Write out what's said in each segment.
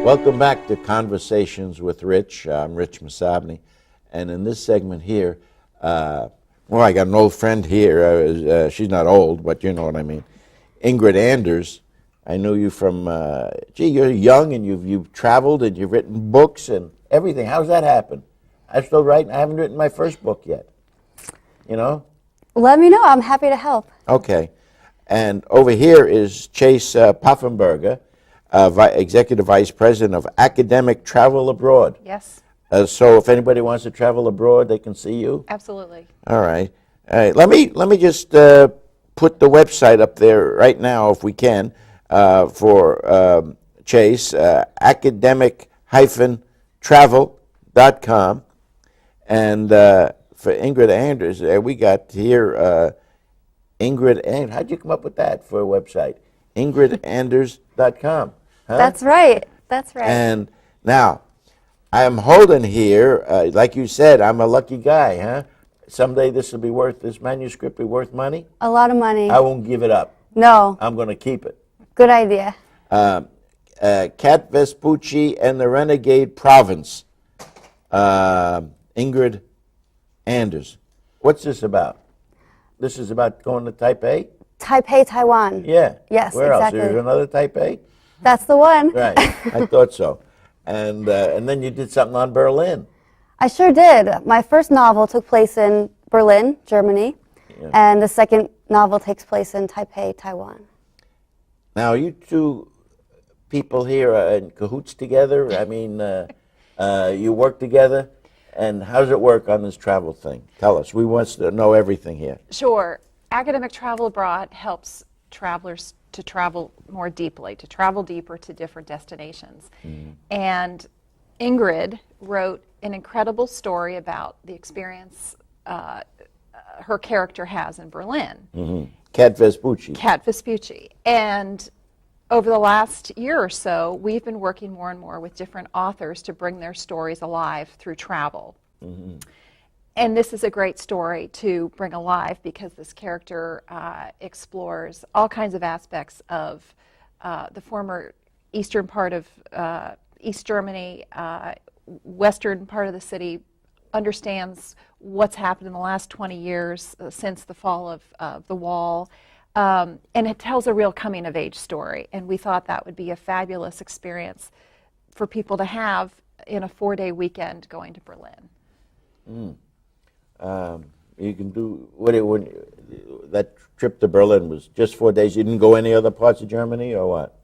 Welcome back to Conversations with Rich. I'm Rich Masabny, and in this segment here, I got an old friend here. She's not old, but you know what I mean. Ingrid Anders. I knew you from, you're young and you've traveled and you've written books and everything. How's that happen? I'm still writing. I haven't written my first book yet. You know? Let me know. I'm happy to help. Okay. And over here is Chase Poffenberger, Executive Vice President of Academic Travel Abroad. Yes. So if anybody wants to travel abroad, they can see you? Absolutely. All right. Let me just put the website up there right now, if we can, for Chase, academic-travel.com. And for Ingrid Anders, we got here Ingrid and how'd you come up with that for a website? IngridAnders.com. Huh? That's right. That's right. And now, I'm holding here, like you said, I'm a lucky guy, huh? Someday this manuscript will be worth money? A lot of money. I won't give it up. No. I'm going to keep it. Good idea. Cat Vespucci and the Renegade Province. Ingrid Anders. What's this about? This is about going to Taipei? Taipei, Taiwan. Yeah. Yes, Where exactly. else? Is there another Taipei? That's the one. Right. I thought so. And then you did something on Berlin. I sure did. My first novel took place in Berlin, Germany, and the second novel takes place in Taipei, Taiwan. Now, you two people here are in cahoots together? I mean, you work together? And how does it work on this travel thing? Tell us. We want to know everything here. Sure. Academic Travel Abroad helps travelers to travel more deeply, to travel deeper to different destinations. And Ingrid wrote an incredible story about the experience her character has in Berlin. Cat Vespucci. Cat Vespucci. And over the last year or so, we've been working more and more with different authors to bring their stories alive through travel. And this is a great story to bring alive because this character explores all kinds of aspects of the former eastern part of East Germany, western part of the city, understands what's happened in the last 20 years since the fall of the wall. And it tells a real coming-of-age story, and we thought that would be a fabulous experience for people to have in a 4-day weekend going to Berlin. You can do that trip to Berlin was just 4 days. You didn't go any other parts of Germany or what?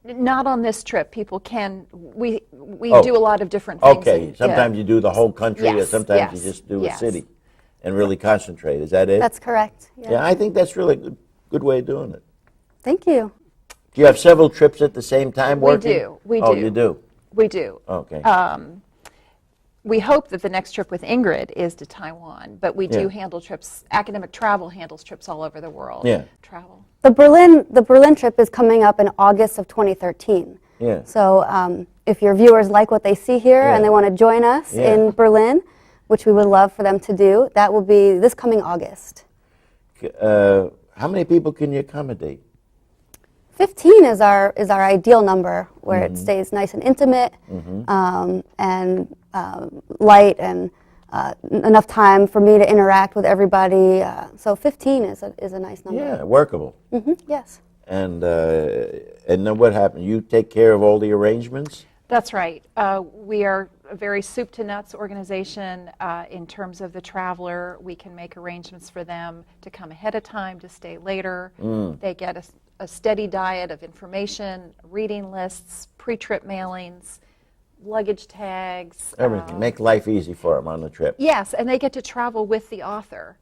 Not on this trip. People can. We do a lot of different things. Okay. Sometimes you do the whole country, or sometimes you just do a city, and really concentrate. Is that it? That's correct. Yeah, I think that's really good way of doing it. Thank you. Do you have several trips at the same time working? We do. We do. Oh, you do? We do. Okay. We hope that the next trip with Ingrid is to Taiwan, but we do handle trips. Academic Travel handles trips all over the world. Yeah. Travel. The Berlin trip is coming up in August of 2013. Yeah. So if your viewers like what they see here and they want to join us in Berlin, which we would love for them to do, that will be this coming August. How many people can you accommodate? 15 is our ideal number, where it stays nice and intimate, and light, and enough time for me to interact with everybody. So 15 is a nice number. Yeah, workable. Yes. And then what happened? You take care of all the arrangements? That's right. We are a very soup to nuts organization in terms of the traveler. We can make arrangements for them to come ahead of time, to stay later. They get a steady diet of information, reading lists, pre-trip mailings, luggage tags. Everything. Make life easy for them on the trip. Yes, and they get to travel with the author.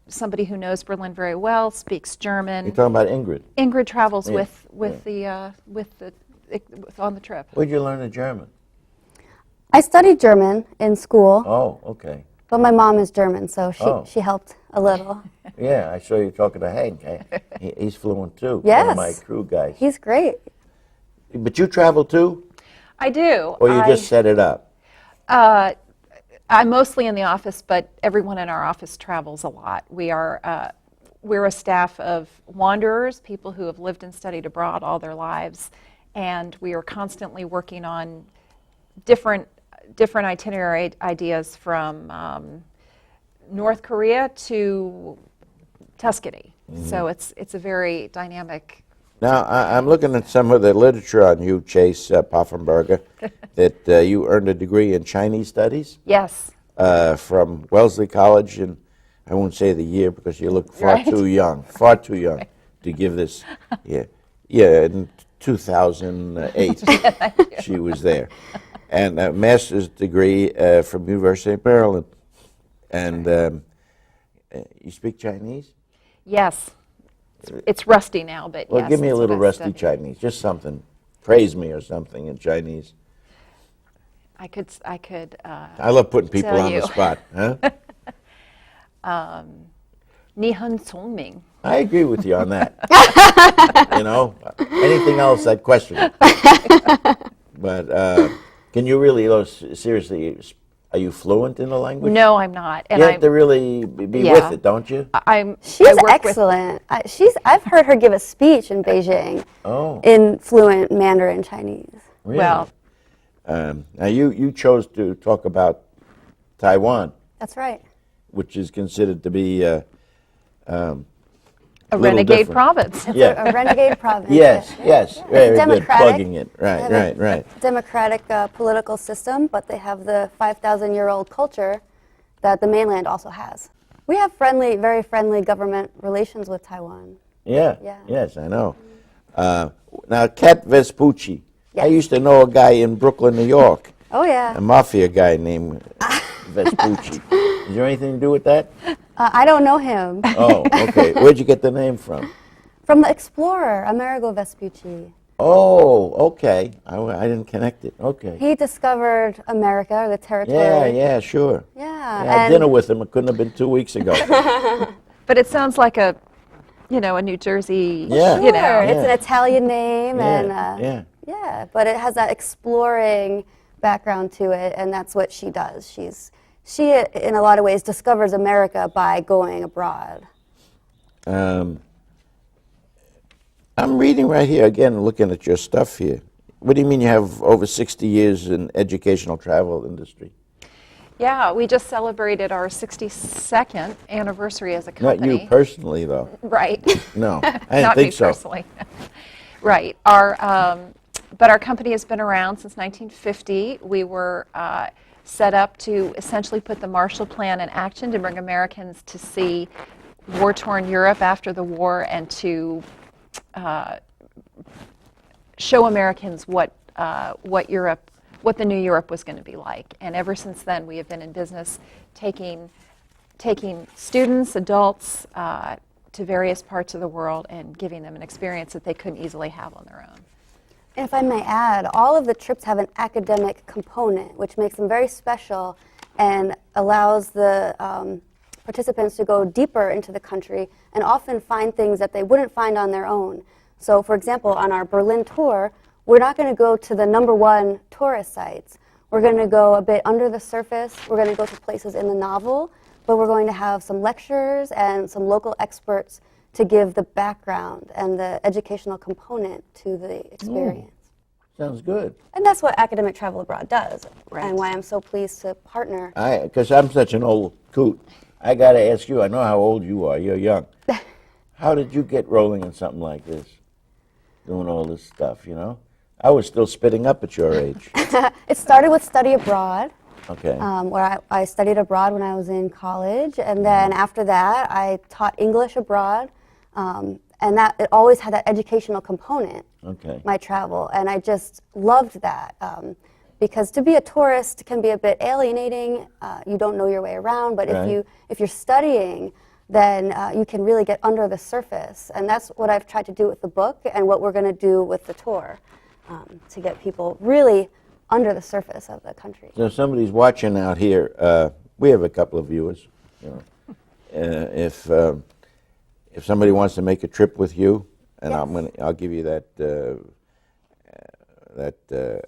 Somebody who knows Berlin very well, speaks German. You're talking about Ingrid? Ingrid travels with on the trip. Where'd you learn the German? I studied German in school. Oh, okay. But my mom is German, so she helped a little. Yeah, I saw you talking to Hank. He's fluent too. Yes. One of my crew guys. He's great. But you travel too? I do. Or you just set it up? I'm mostly in the office, but everyone in our office travels a lot. We're a staff of wanderers, people who have lived and studied abroad all their lives, and we are constantly working on different itinerary ideas from North Korea to Tuscany. So it's a very dynamic. Now, I'm looking at some of the literature on you, Chase Poffenberger, that you earned a degree in Chinese studies Yes. from Wellesley College, and I won't say the year because you look far Right. too young to give this. In 2008, she was there. And a master's degree from University of Maryland. And you speak Chinese? Yes. It's rusty now, but Well, yes. give me a that's little what I rusty studied. Chinese, just something. Praise me or something in Chinese. I could. I love putting people Tell on you. the spot. Huh? 你很聪明. I agree with you on that. Anything else I'd question it. But can you really, seriously, are you fluent in the language? No, I'm not. And You have to really be Yeah. with it, don't you? She's I work excellent. I've heard her give a speech in Beijing Oh, in fluent Mandarin Chinese. really? Well, Now you chose to talk about Taiwan, That's right. which is considered to be a little renegade different. province. Yeah. A renegade province. Yes, yes, very good. democratic. Plugging it, They right, have right, a right. Democratic political system, but they have the 5,000-year-old culture that the mainland also has. We have very friendly government relations with Taiwan. Yeah, Yeah. yes, I know. Now, Kat Vespucci. I Yes. used to know a guy in Brooklyn, New York, Oh, a yeah. mafia guy named Vespucci. Is there anything to do with that? I don't know him. Oh, okay. Where'd you get the name from? From the explorer, Amerigo Vespucci. Oh, okay. I didn't connect it. Okay. He discovered America, or the territory. Yeah, sure. Yeah, I had dinner with him. It couldn't have been 2 weeks ago. But it sounds like a New Jersey, Yeah. you know. Sure, it's an Yeah. Italian name, and yeah. yeah, but it has that exploring background to it, and that's what she does. She, in a lot of ways, discovers America by going abroad. I'm reading right here, again, looking at your stuff here. What do you mean you have over 60 years in educational travel industry? Yeah, we just celebrated our 62nd anniversary as a Not company. you personally, though. Right. No, I didn't Not think me so. personally. Right. But our company has been around since 1950. We were set up to essentially put the Marshall Plan in action to bring Americans to see war-torn Europe after the war and to show Americans what the new Europe was going to be like. And ever since then, we have been in business taking students, adults, to various parts of the world and giving them an experience that they couldn't easily have on their own. And if I may add, all of the trips have an academic component, which makes them very special and allows the participants to go deeper into the country and often find things that they wouldn't find on their own. So, for example, on our Berlin tour, we're not going to go to the #1 tourist sites. We're going to go a bit under the surface. We're going to go to places in the novel, but we're going to have some lectures and some local experts to give the background and the educational component to the experience. Sounds good. And that's what academic travel abroad does, Right. and why I'm so pleased to partner. Because I'm such an old coot, I got to ask you, I know how old you are, you're young. How did you get rolling in something like this? Doing all this stuff, you know? I was still spitting up at your age. It started with study abroad, Okay. where I studied abroad when I was in college, and then after that I taught English abroad, and that it always had that educational component, Okay. my travel, and I just loved that. Because to be a tourist can be a bit alienating. You don't know your way around, but Right. if you're studying, then you can really get under the surface, and that's what I've tried to do with the book, and what we're going to do with the tour, to get people really under the surface of the country. So if somebody's watching out here, we have a couple of viewers. You know, if somebody wants to make a trip with you, and Yes. I'll give you that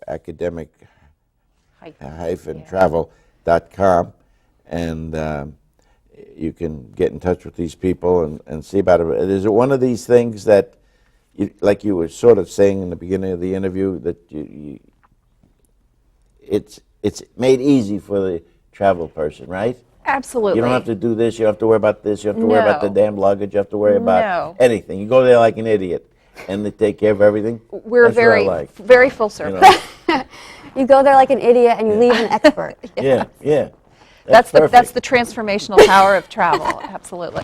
academic travel.com, and you can get in touch with these people and see about it. Is it one of these things that like you were sort of saying in the beginning of the interview, that it's made easy for the travel person, right? Absolutely. You don't have to do this, you don't have to worry about this, you have to worry about the No. damn luggage, you have to worry about No. anything. You go there like an idiot, and they take care of everything. We're That's what I very, like, very full you service. know? You go there like an idiot and you leave an expert. Yeah, yeah. That's the perfect. transformational power of travel. Absolutely.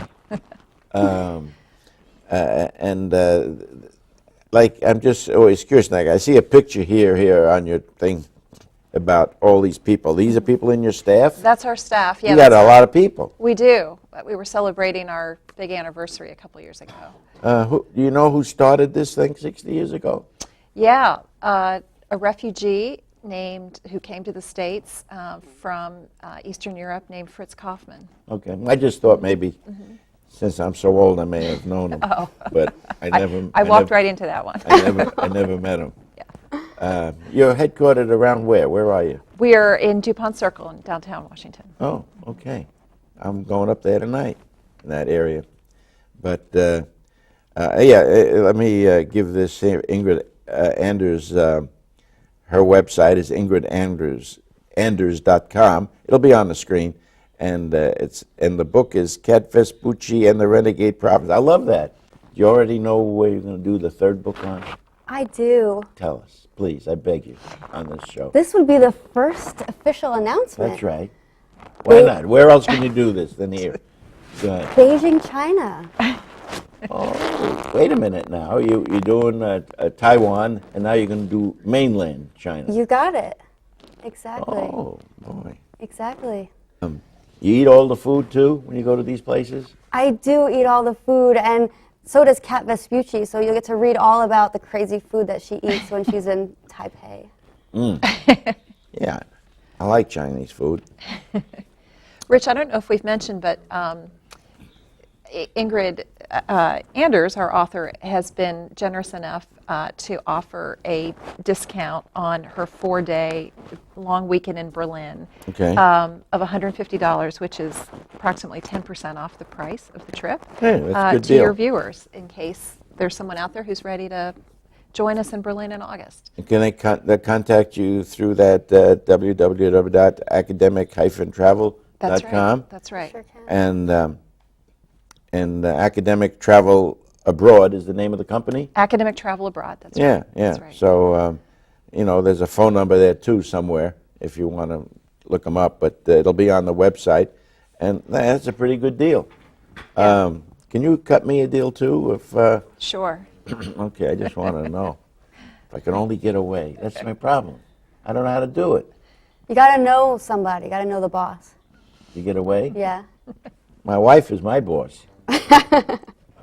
Like, I'm just always curious, like, I see a picture here on your thing about all these people. These are people in your staff? That's our staff. Yeah, You got that's a lot of people. We do. We were celebrating our big anniversary a couple years ago. Do you know who started this thing 60 years ago? Yeah, a refugee who came to the States from Eastern Europe named Fritz Kaufmann. Okay, I just thought maybe, since I'm so old, I may have known him. Oh. But I never. I walked right into that one. I never met him. Yeah. You're headquartered around where? Where are you? We are in DuPont Circle in downtown Washington. Oh, okay. I'm going up there tonight in that area. But let me give this here, Ingrid Anders. Her website is ingridanders.com. It'll be on the screen, and the book is Cat Vespucci and the Renegade Prophets. I love that. Do you already know where you're going to do the third book on? I do. Tell us, please. I beg you, on this show. This would be the first official announcement. That's right. Why not? Where else can you do this than here? Go ahead. Beijing, China. Oh, wait a minute now. You're doing Taiwan, and now you're going to do mainland China. You got it. Exactly. Oh, boy. Exactly. You eat all the food, too, when you go to these places? I do eat all the food, and so does Cat Vespucci, so you'll get to read all about the crazy food that she eats when she's in Taipei. Yeah, I like Chinese food. Rich, I don't know if we've mentioned, but Ingrid Anders, our author, has been generous enough to offer a discount on her 4-day long weekend in Berlin Okay. of $150, which is approximately 10% off the price of the trip Hey, that's a good to deal. your viewers, in case there's someone out there who's ready to join us in Berlin in August. Can they contact you through that www.academic-travel.com? That's right. That's right. Sure can. And Academic Travel Abroad is the name of the company? Academic Travel Abroad. That's Yeah, right. yeah. That's right. So, there's a phone number there, too, somewhere, if you want to look them up. But it'll be on the website. And that's a pretty good deal. Can you cut me a deal, too? If Sure. Okay, I just want to know. If I can only get away. That's my problem. I don't know how to do it. You got to know somebody. You got to know the boss. You get away? Yeah. My wife is my boss.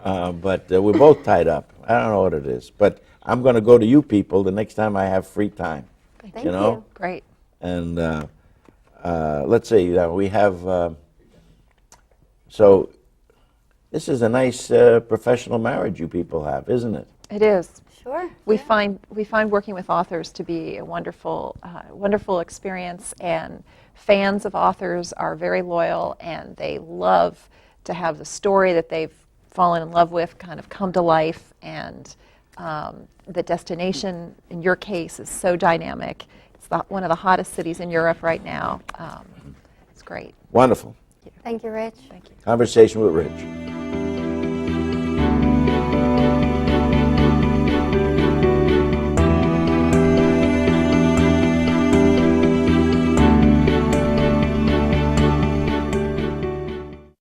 But we're both tied up. I don't know what it is. But I'm going to go to you people the next time I have free time. Thank you. Great. And let's see, we have, so this is a nice professional marriage you people have, isn't it? It is. Sure. We find working with authors to be a wonderful experience, and fans of authors are very loyal, and they love to have the story that they've fallen in love with kind of come to life, and the destination, in your case, is so dynamic. It's one of the hottest cities in Europe right now. It's great. Wonderful. Thank you, Rich. Thank you. Conversation with Rich.